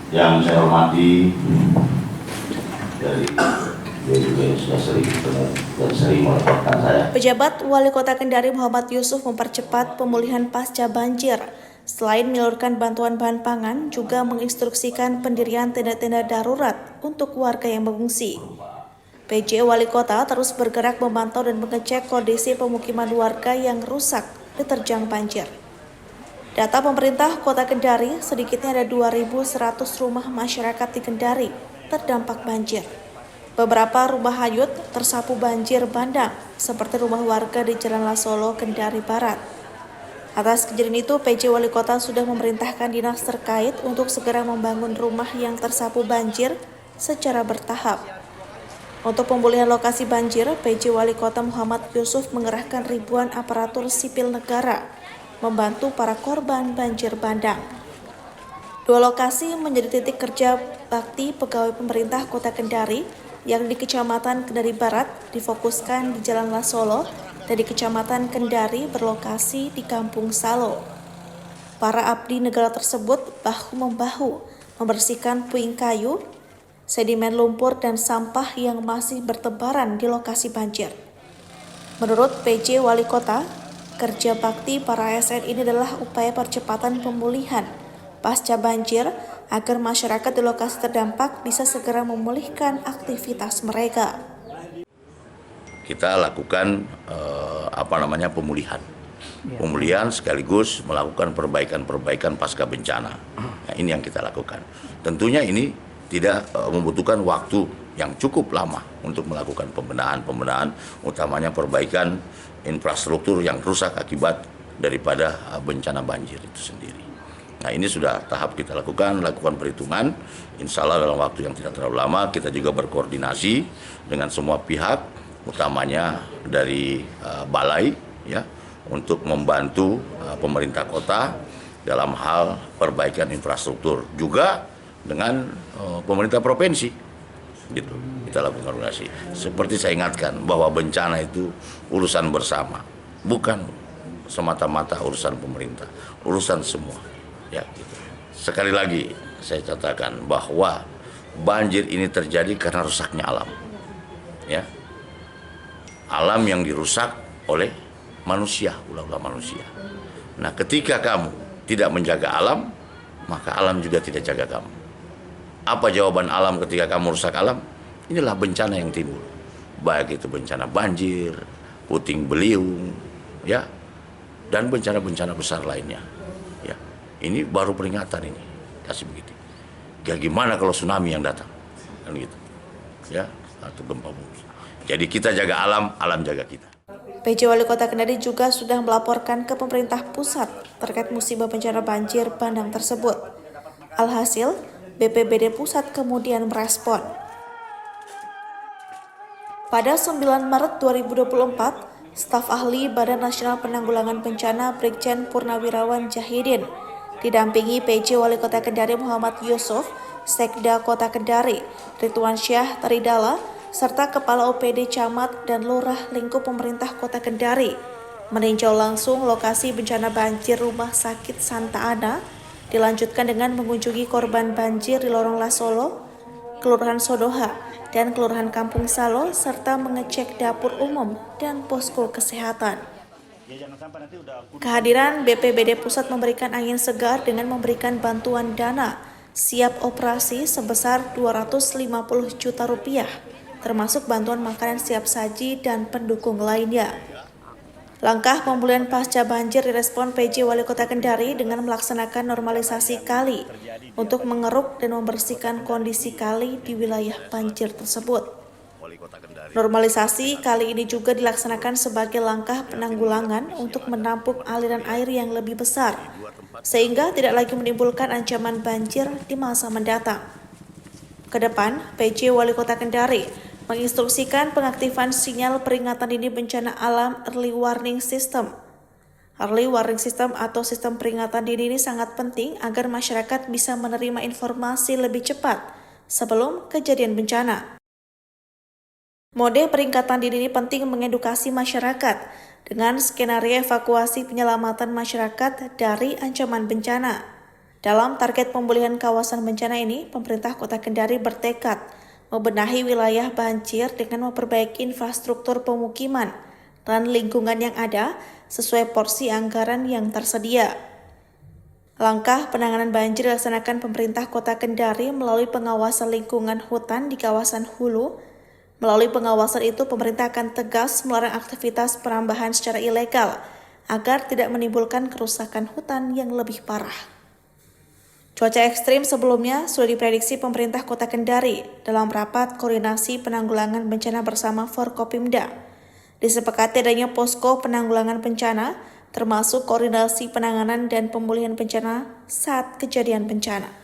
Yang saya hormati dari juga sudah sering bertemu dan sering melaporkan saya. Pejabat Wali Kota Kendari Muhammad Yusuf mempercepat pemulihan pasca banjir. Selain menyalurkan bantuan bahan pangan, juga menginstruksikan pendirian tenda-tenda darurat untuk warga yang mengungsi. PJ Wali Kota terus bergerak memantau dan mengecek kondisi pemukiman warga yang rusak diterjang banjir. Data pemerintah Kota Kendari, sedikitnya ada 2.100 rumah masyarakat di Kendari terdampak banjir. Beberapa rumah hanyut tersapu banjir bandang, seperti rumah warga di Jalan Lasolo, Kendari Barat. Atas kejadian itu, PJ Wali Kota sudah memerintahkan dinas terkait untuk segera membangun rumah yang tersapu banjir secara bertahap. Untuk pemulihan lokasi banjir, PJ Wali Kota Muhammad Yusuf mengerahkan ribuan aparatur sipil negara membantu para korban banjir bandang. Dua lokasi menjadi titik kerja bakti pegawai pemerintah Kota Kendari, yang di Kecamatan Kendari Barat difokuskan di Jalan Lasolo dan di Kecamatan Kendari berlokasi di Kampung Salo. Para abdi negara tersebut bahu-membahu membersihkan puing kayu, sedimen lumpur dan sampah yang masih bertebaran di lokasi banjir. Menurut PJ Wali Kota, kerja bakti para ASN ini adalah upaya percepatan pemulihan pasca banjir agar masyarakat di lokasi terdampak bisa segera memulihkan aktivitas mereka. Kita lakukan pemulihan sekaligus melakukan perbaikan pasca bencana. Nah, ini yang kita lakukan. Tentunya ini tidak membutuhkan waktu yang cukup lama untuk melakukan pembenahan, utamanya perbaikan infrastruktur yang rusak akibat daripada bencana banjir itu sendiri. Nah, ini sudah tahap kita lakukan perhitungan. Insya Allah dalam waktu yang tidak terlalu lama kita juga berkoordinasi dengan semua pihak, utamanya dari balai, ya, untuk membantu pemerintah kota dalam hal perbaikan infrastruktur, juga dengan pemerintah provinsi. Gitu, kita lakukan koordinasi. Seperti saya ingatkan bahwa bencana itu urusan bersama, bukan semata-mata urusan pemerintah, urusan semua. Ya, gitu. Sekali lagi saya katakan bahwa banjir ini terjadi karena rusaknya alam. Ya. Alam yang dirusak oleh manusia, ulah-ulah manusia. Nah, ketika kamu tidak menjaga alam, maka alam juga tidak jaga kamu. Apa jawaban alam ketika kamu rusak alam? Inilah bencana yang timbul. Baik itu bencana banjir, puting beliung, ya, dan bencana-bencana besar lainnya. Ya. Ini baru peringatan ini, kasih begitu. Gimana kalau tsunami yang datang, kan gitu, ya, atau gempa bumi. Jadi kita jaga alam, alam jaga kita. PJ Wali Kota Kendari juga sudah melaporkan ke pemerintah pusat terkait musibah bencana banjir bandang tersebut. Alhasil, BPBD pusat kemudian merespon. Pada 9 Maret 2024, staf ahli Badan Nasional Penanggulangan Bencana Brigjen Purnawirawan Jahidin didampingi PJ Wali Kota Kendari Muhammad Yusuf, Sekda Kota Kendari Ridwan Syah Taridala, serta Kepala OPD Camat dan Lurah Lingkup Pemerintah Kota Kendari meninjau langsung lokasi bencana banjir Rumah Sakit Santa Ana, dilanjutkan dengan mengunjungi korban banjir di Lorong Lasolo, Kelurahan Sodoha, dan Kelurahan Kampung Salo, serta mengecek dapur umum dan posko kesehatan. Kehadiran BPBD Pusat memberikan angin segar dengan memberikan bantuan dana siap operasi sebesar 250 juta rupiah, termasuk bantuan makanan siap saji dan pendukung lainnya. Langkah pemulihan pasca banjir direspon PJ Wali Kota Kendari dengan melaksanakan normalisasi kali untuk mengeruk dan membersihkan kondisi kali di wilayah banjir tersebut. Normalisasi kali ini juga dilaksanakan sebagai langkah penanggulangan untuk menampung aliran air yang lebih besar, sehingga tidak lagi menimbulkan ancaman banjir di masa mendatang. Kedepan, PJ Wali Kota Kendari menginstruksikan pengaktifan sinyal peringatan dini bencana alam Early Warning System. Early Warning System atau sistem peringatan dini ini sangat penting agar masyarakat bisa menerima informasi lebih cepat sebelum kejadian bencana. Mode peringatan dini ini penting mengedukasi masyarakat dengan skenario evakuasi penyelamatan masyarakat dari ancaman bencana. Dalam target pemulihan kawasan bencana ini, pemerintah Kota Kendari bertekad membenahi wilayah banjir dengan memperbaiki infrastruktur pemukiman dan lingkungan yang ada sesuai porsi anggaran yang tersedia. Langkah penanganan banjir dilaksanakan pemerintah Kota Kendari melalui pengawasan lingkungan hutan di kawasan hulu. Melalui pengawasan itu, pemerintah akan tegas melarang aktivitas penambahan secara ilegal agar tidak menimbulkan kerusakan hutan yang lebih parah. Cuaca ekstrim sebelumnya sudah diprediksi pemerintah Kota Kendari dalam rapat koordinasi penanggulangan bencana bersama Forkopimda. Disepakati adanya posko penanggulangan bencana, termasuk koordinasi penanganan dan pemulihan bencana saat kejadian bencana.